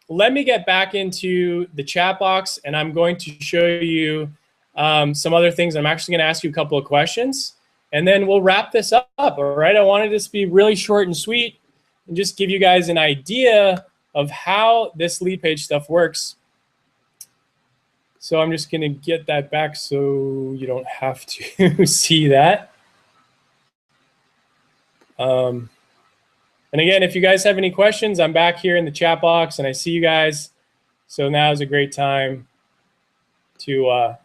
let me get back into the chat box, and I'm going to show you some other things. I'm actually going to ask you a couple of questions, and then we'll wrap this up. All right. I wanted this to be really short and sweet and just give you guys an idea of how this lead page stuff works. So I'm just going to get that back so you don't have to see that. And again, if you guys have any questions, I'm back here in the chat box and I see you guys. So now is a great time to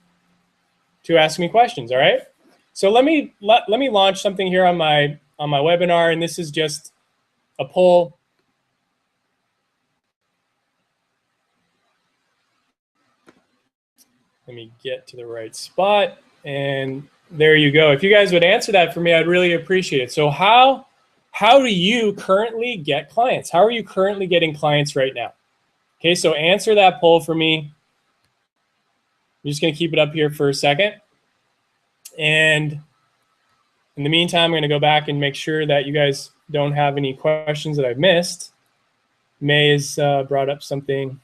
ask me questions. All right. So let me launch something here on my webinar, and this is just a poll. Let me get to the right spot, and there you go. If you guys would answer that for me, I'd really appreciate it. So how do you currently get clients? How are you currently getting clients right now? Okay, so answer that poll for me. I'm just going to keep it up here for a second. And in the meantime, I'm going to go back and make sure that you guys don't have any questions that I've missed. May has brought up something.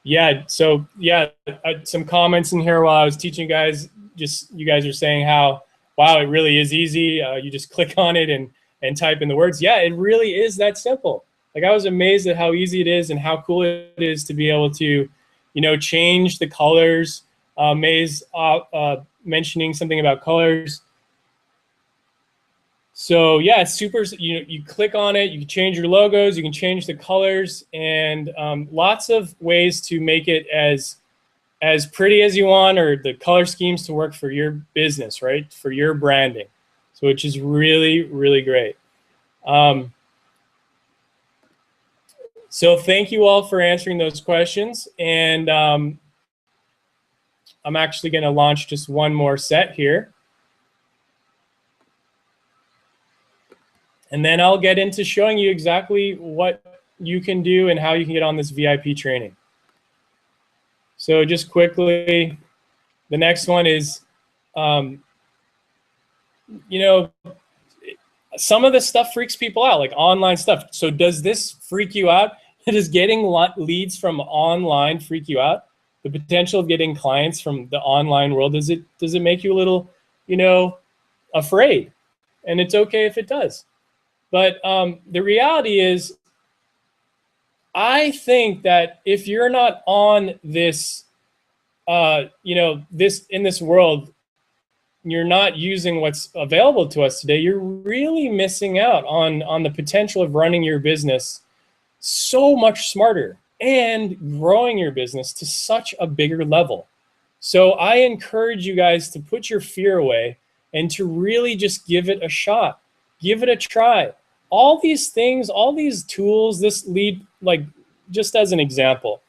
Yeah, so yeah, some comments in here while I was teaching you guys. Just you guys are saying how, wow, it really is easy. You just click on it and type in the words. Yeah, it really is that simple. Like, I was amazed at how easy it is and how cool it is to be able to, change the colors. May's mentioning something about colors. So yeah, it's super. You click on it, you can change your logos, you can change the colors, and lots of ways to make it as pretty as you want, or the color schemes to work for your business, right? For your branding. So which is really, really great. So thank you all for answering those questions. And I'm actually going to launch just one more set here. And then I'll get into showing you exactly what you can do and how you can get on this VIP training. So just quickly, the next one is, some of this stuff freaks people out, like online stuff. So does this freak you out? Does getting leads from online freak you out? The potential of getting clients from the online world, does it make you a little, afraid? and it's okay if it does. But the reality is, I think that if you're not on this, in this world, you're not using what's available to us today, you're really missing out on the potential of running your business so much smarter and growing your business to such a bigger level. So I encourage you guys to put your fear away and to really just give it a shot. Give it a try. All these things, all these tools, this lead, like just as an example,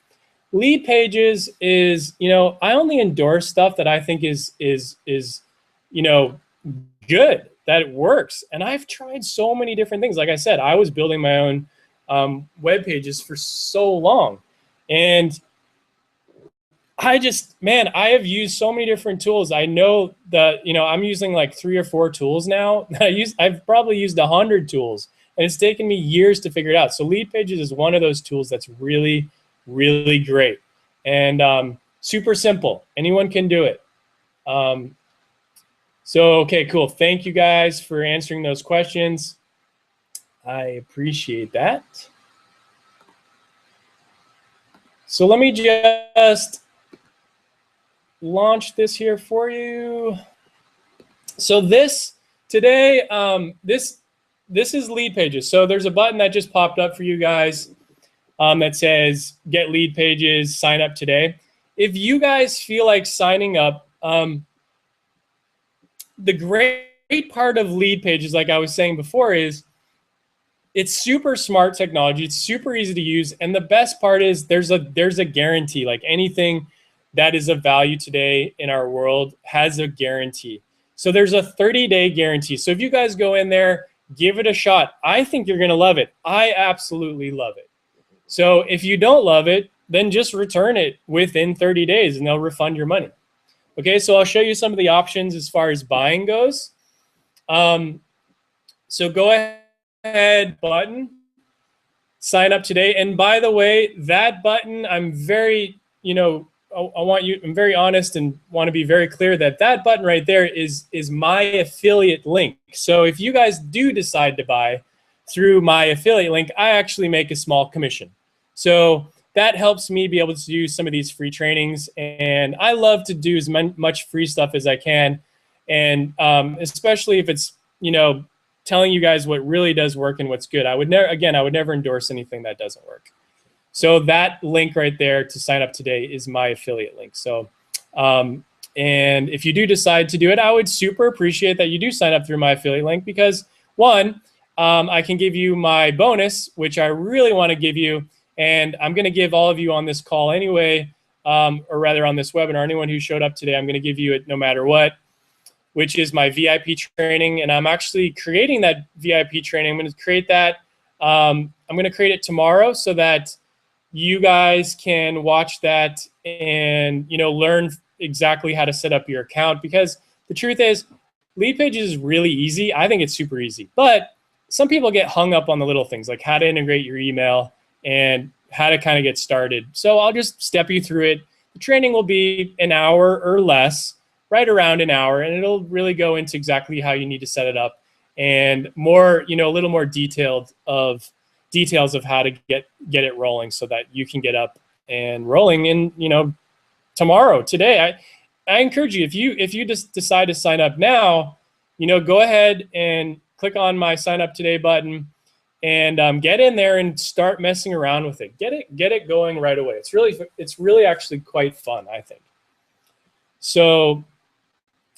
Leadpages is, I only endorse stuff that I think is good, that it works. And I've tried so many different things. Like I said, I was building my own web pages for so long. And I have used so many different tools. I know that, I'm using like 3 or 4 tools now. I've probably used 100 tools, and it's taken me years to figure it out. So Leadpages is one of those tools that's really, really great and super simple. Anyone can do it. Okay, cool. Thank you guys for answering those questions. I appreciate that. So let me just launch this here for you. So this today, this is Leadpages. So there's a button that just popped up for you guys that says get Leadpages, sign up today. If you guys feel like signing up, the great part of Leadpages, like I was saying before, is it's super smart technology. It's super easy to use, and the best part is there's a guarantee. Like anything that is of value today in our world has a guarantee. So there's a 30-day guarantee. So if you guys go in there, give it a shot. I think you're going to love it. I absolutely love it. So if you don't love it, then just return it within 30 days and they'll refund your money. Okay, so I'll show you some of the options as far as buying goes. So go ahead, button, sign up today. And by the way, that button, I'm very, I'm very honest and want to be very clear that that button right there is my affiliate link. So if you guys do decide to buy through my affiliate link, I actually make a small commission. So that helps me be able to do some of these free trainings. And I love to do as much free stuff as I can. And especially if it's, telling you guys what really does work and what's good. I would never endorse anything that doesn't work. So that link right there to sign up today is my affiliate link. So, and if you do decide to do it, I would super appreciate that you do sign up through my affiliate link because one, I can give you my bonus, which I really want to give you. And I'm going to give all of you on this call anyway, or rather on this webinar, anyone who showed up today, I'm going to give you it no matter what, which is my VIP training. And I'm actually creating that VIP training. I'm going to create that. I'm going to create it tomorrow so that you guys can watch that and, learn exactly how to set up your account. Because the truth is, Leadpages is really easy. I think it's super easy. But some people get hung up on the little things, like how to integrate your email and how to kind of get started. So I'll just step you through it. The training will be an hour or less, right around an hour, and it'll really go into exactly how you need to set it up and more, a little more details of how to get it rolling so that you can get up and rolling in, today. I encourage you, if you just decide to sign up now, go ahead and click on my sign up today button and get in there and start messing around with it. Get it going right away. It's really actually quite fun, I think. So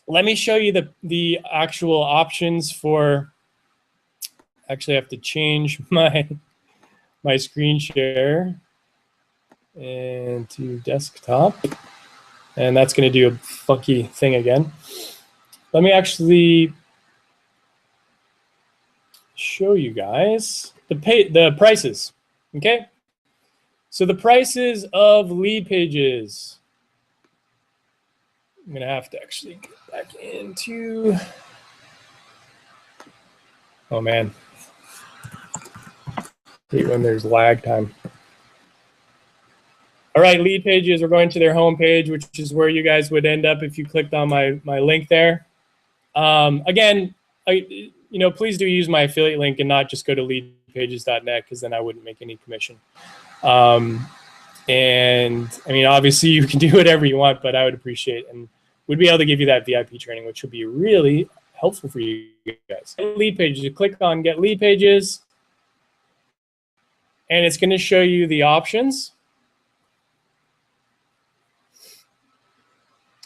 let me show you the actual options for. Actually, I have to change my screen share and to desktop, and that's going to do a funky thing again. Let me actually show you guys the prices. Okay, so the prices of Leadpages. I'm going to have to actually get back into. Oh man. Hate when there's lag time. All right, Leadpages, we're going to their homepage, which is where you guys would end up if you clicked on my link there. Again, please do use my affiliate link and not just go to leadpages.net, because then I wouldn't make any commission. And I mean, obviously you can do whatever you want, but I would appreciate and would be able to give you that VIP training, which would be really helpful for you guys. Leadpages, you click on Get Leadpages, and it's going to show you the options.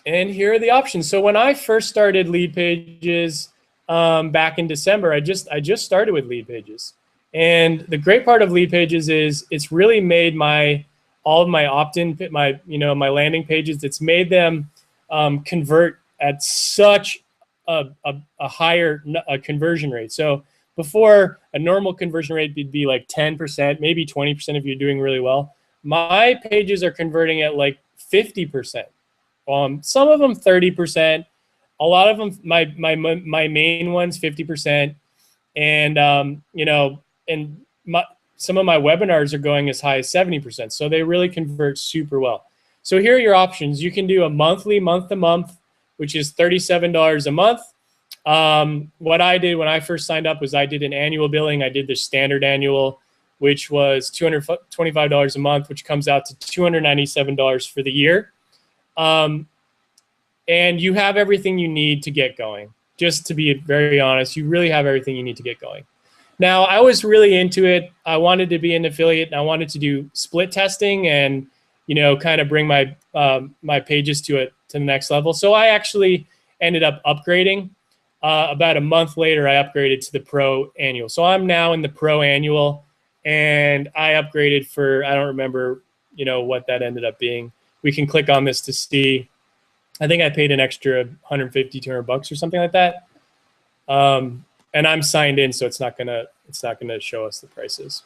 And here are the options. So when I first started Leadpages back in December, I just started with Leadpages. And the great part of Leadpages is it's really made all of my opt-in, my landing pages, it's made them convert at such a higher conversion rate. So before, a normal conversion rate would be like 10%, maybe 20% if you're doing really well. My pages are converting at like 50%. Some of them 30%. A lot of them, my main ones, 50%. And some of my webinars are going as high as 70%. So they really convert super well. So here are your options. You can do a monthly, month-to-month, which is $37 a month. What I did when I first signed up was I did an annual billing. I did the standard annual, which was $225 a month, which comes out to $297 for the year. And you have everything you need to get going. Just to be very honest, you really have everything you need to get going. Now, I was really into it. I wanted to be an affiliate, and I wanted to do split testing and, kind of bring my my pages to the next level. So I actually ended up upgrading. About a month later, I upgraded to the Pro Annual. So I'm now in the Pro Annual, and I upgraded for, I don't remember, what that ended up being. We can click on this to see. I think I paid an extra $150, $200 or something like that. And I'm signed in, so it's not gonna show us the prices.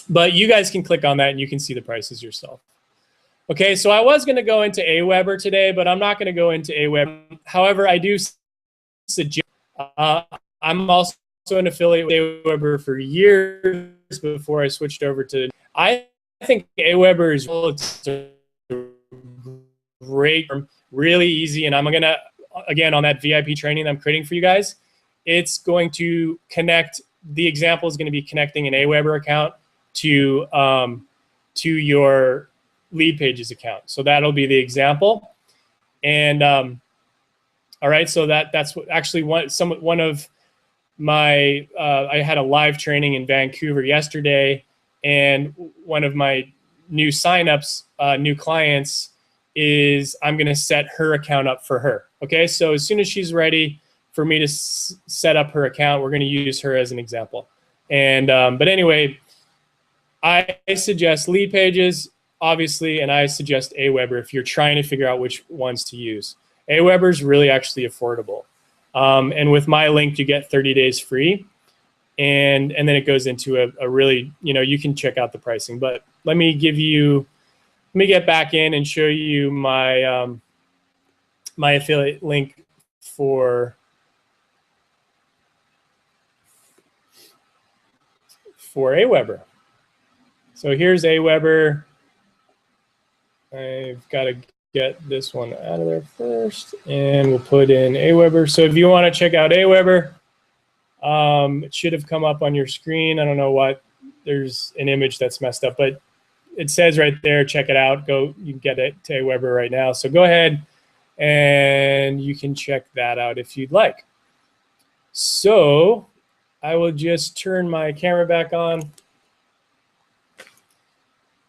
But you guys can click on that and you can see the prices yourself. Okay, so I was gonna go into Aweber today, but I'm not gonna go into Aweber. However, I do suggest, I'm also an affiliate with Aweber for years before I switched over to, I think Aweber is great, really easy, and I'm gonna, again, on that VIP training that I'm creating for you guys, it's going to connect, the example is going to be connecting an Aweber account to your Leadpages account. So that'll be the example. And all right, so that's what actually one of my I had a live training in Vancouver yesterday, and one of my new signups, new clients, is I'm going to set her account up for her. Okay, so as soon as she's ready for me to set up her account, we're going to use her as an example. And but anyway, I suggest Leadpages, obviously, and I suggest Aweber if you're trying to figure out which ones to use. Aweber is really actually affordable. And with my link, you get 30 days free. And then it goes into a really, you can check out the pricing. But let me get back in and show you my my affiliate link for Aweber. So here's Aweber. I've got to get this one out of there first, and we'll put in Aweber. So if you want to check out Aweber, it should have come up on your screen. I don't know what, there's an image that's messed up, but it says right there, check it out. You can get it to Aweber right now. So go ahead and you can check that out if you'd like. So I will just turn my camera back on.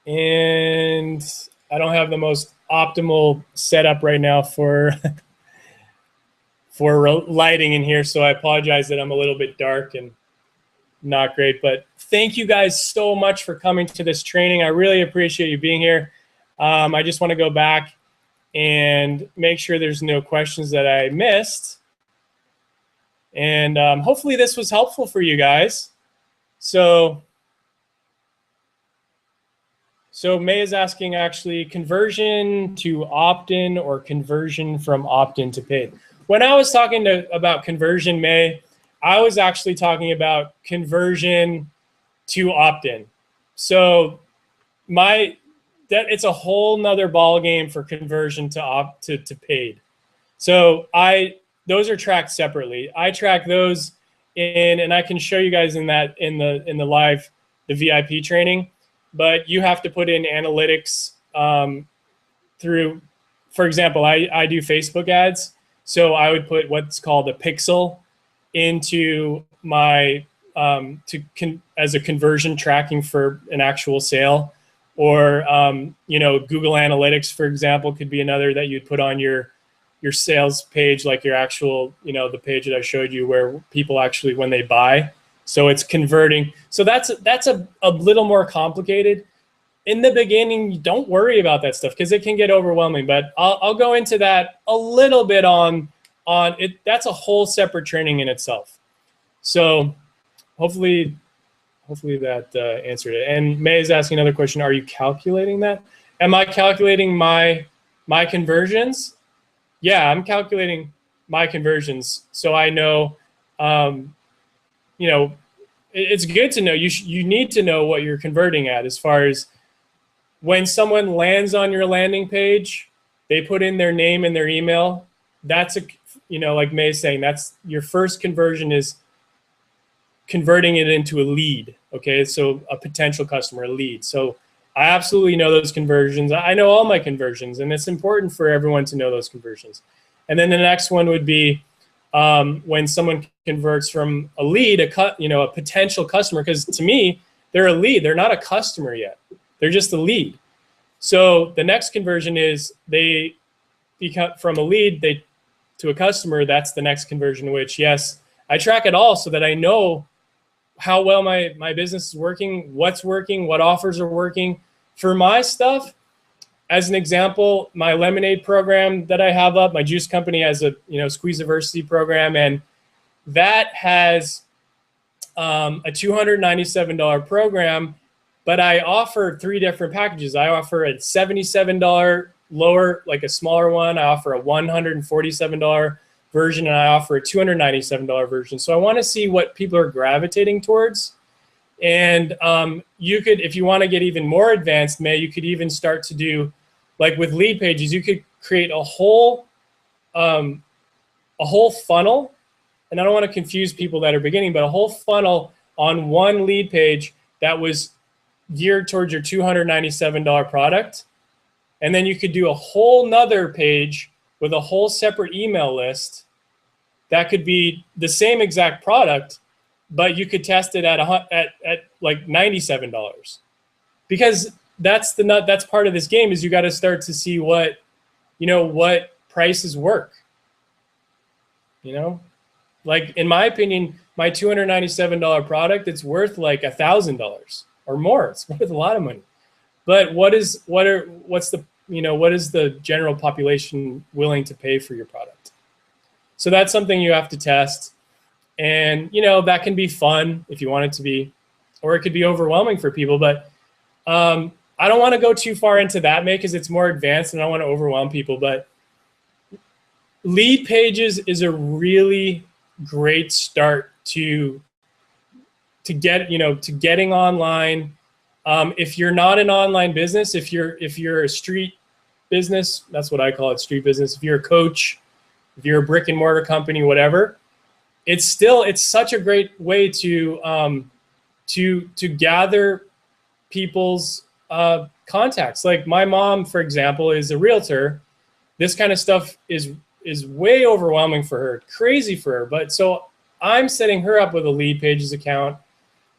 And I don't have the most optimal setup right now for lighting in here, so I apologize that I'm a little bit dark and not great. But thank you guys so much for coming to this training. I really appreciate you being here. I just want to go back and make sure there's no questions that I missed. And hopefully this was helpful for you guys. So May is asking, actually, conversion to opt-in or conversion from opt-in to paid. When I was talking about conversion, May, I was actually talking about conversion to opt-in. So it's a whole nother ball game for conversion to paid. So I those are tracked separately. I track those and I can show you guys in the live, the VIP training, but you have to put in analytics through, for example, I do Facebook ads. So I would put what's called a pixel into my, as a conversion tracking for an actual sale. Or, Google Analytics, for example, could be another that you'd put on your sales page, like your actual, the page that I showed you where people actually, when they buy, so it's converting. So that's a little more complicated. In the beginning, don't worry about that stuff because it can get overwhelming, but I'll go into that a little bit on it. That's a whole separate training in itself. So hopefully that answered it. And May is asking another question. Are you calculating that? Am I calculating my conversions? Yeah, I'm calculating my conversions. So I know, it's good to know. You need to know what you're converting at as far as when someone lands on your landing page, they put in their name and their email. That's like May is saying, that's your first conversion is converting it into a lead. Okay, so a potential customer, a lead. So I absolutely know those conversions. I know all my conversions, and it's important for everyone to know those conversions. And then the next one would be when someone converts from a lead, a potential customer, because to me, they're a lead. They're not a customer yet. They're just a lead. So the next conversion is they become from a lead to a customer. That's the next conversion, which, yes, I track it all so that I know how well my business is working, what offers are working. For my stuff, as an example, my lemonade program that I have up, my juice company has a Squeeziversity program, and that has a $297 program, but I offer 3 different packages. I offer a $77 lower, like a smaller one. I offer a $147 version, and I offer a $297 version. So I want to see what people are gravitating towards. And you could, if you want to get even more advanced, May, you could even start to do, like with Leadpages, you could create a whole funnel. And I don't want to confuse people that are beginning, but a whole funnel on one lead page that was geared towards your $297 product. And then you could do a whole nother page with a whole separate email list that could be the same exact product, but you could test it at like $97, because that's part of this game, is you got to start to see what prices work. Like in my opinion, my $297 product, it's worth like $1,000 or more. It's worth a lot of money. But what is the general population willing to pay for your product? So that's something you have to test. And that can be fun if you want it to be, or it could be overwhelming for people. But I don't want to go too far into that, May, because it's more advanced and I don't want to overwhelm people. But Leadpages is a really great start to getting online. If you're not an online business, if you're a street business, that's what I call it, street business. If you're a coach, if you're a brick and mortar company, whatever, it's such a great way to gather people's contacts. Like my mom, for example, is a realtor. This kind of stuff is way overwhelming for her, crazy for her. But so I'm setting her up with a Leadpages account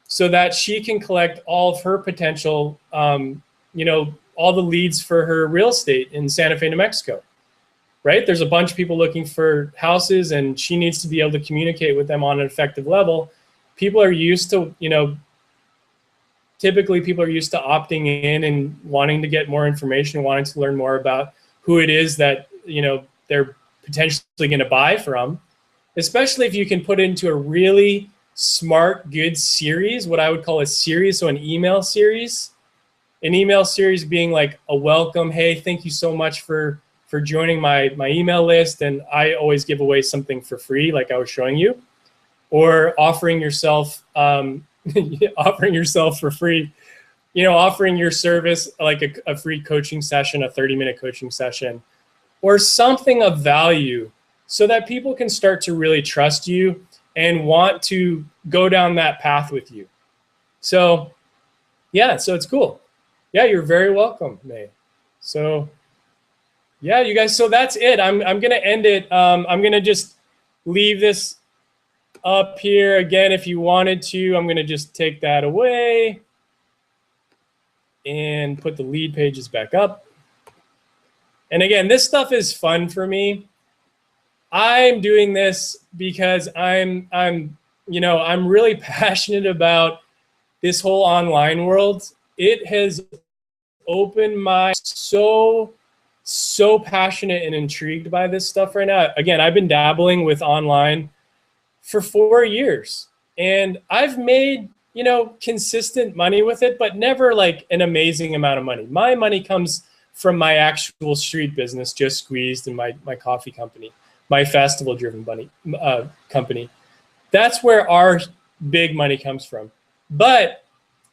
so that she can collect all of her potential, all the leads for her real estate in Santa Fe, New Mexico, right? There's a bunch of people looking for houses, and she needs to be able to communicate with them on an effective level. People are used to, typically people are used to opting in and wanting to get more information, wanting to learn more about who it is that, they're potentially going to buy from, especially if you can put it into a really smart, good series, what I would call a series, so an email series. An email series being like a welcome, hey, thank you so much for joining my email list, and I always give away something for free, like I was showing you, or offering yourself for free, offering your service like a free coaching session, a 30-minute coaching session, or something of value, so that people can start to really trust you and want to go down that path with you. So yeah, so it's cool. Yeah, you're very welcome, May. So yeah, you guys, so that's it. I'm gonna end it. I'm gonna just leave this up here again. If you wanted to, I'm gonna just take that away and put the lead pages back up. And again, this stuff is fun for me. I'm doing this because I'm really passionate about this whole online world. It has opened my so passionate and intrigued by this stuff right now. Again, I've been dabbling with online for 4 years, and I've made, consistent money with it, but never like an amazing amount of money. My money comes from my actual street business, Just Squeezed, and my coffee company, my festival driven company. That's where our big money comes from. But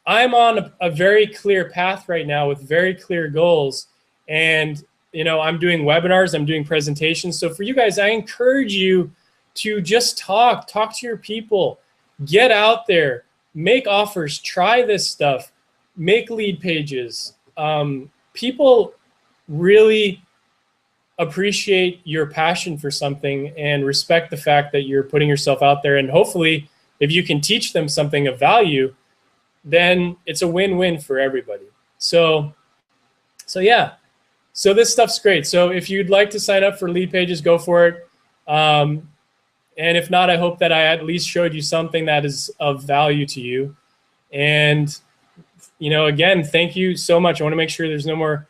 I'm on a very clear path right now with very clear goals. And, I'm doing webinars, I'm doing presentations. So for you guys, I encourage you to just talk to your people, get out there, make offers, try this stuff, make lead pages. People really appreciate your passion for something and respect the fact that you're putting yourself out there. And hopefully, if you can teach them something of value, then it's a win-win for everybody. So yeah. So this stuff's great. So if you'd like to sign up for Leadpages, go for it. And if not, I hope that I at least showed you something that is of value to you. And, again, thank you so much. I want to make sure there's no more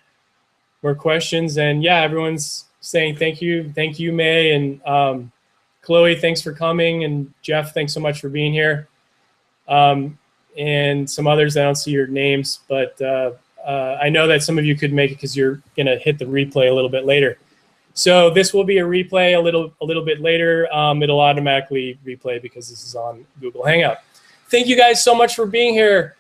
questions. And yeah, everyone's saying thank you. Thank you, May. And Chloe, thanks for coming. And Jeff, thanks so much for being here. And some others, I don't see your names, but I know that some of you could make it because you're going to hit the replay a little bit later. So this will be a replay a little bit later. It'll automatically replay because this is on Google Hangout. Thank you guys so much for being here.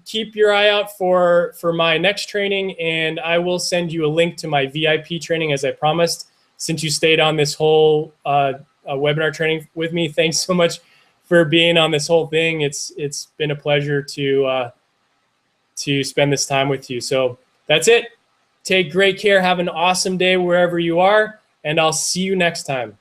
Keep your eye out for my next training, and I will send you a link to my VIP training as I promised. Since you stayed on this whole webinar training with me, thanks so much for being on this whole thing. It's been a pleasure to spend this time with you. So that's it. Take great care. Have an awesome day wherever you are, and I'll see you next time.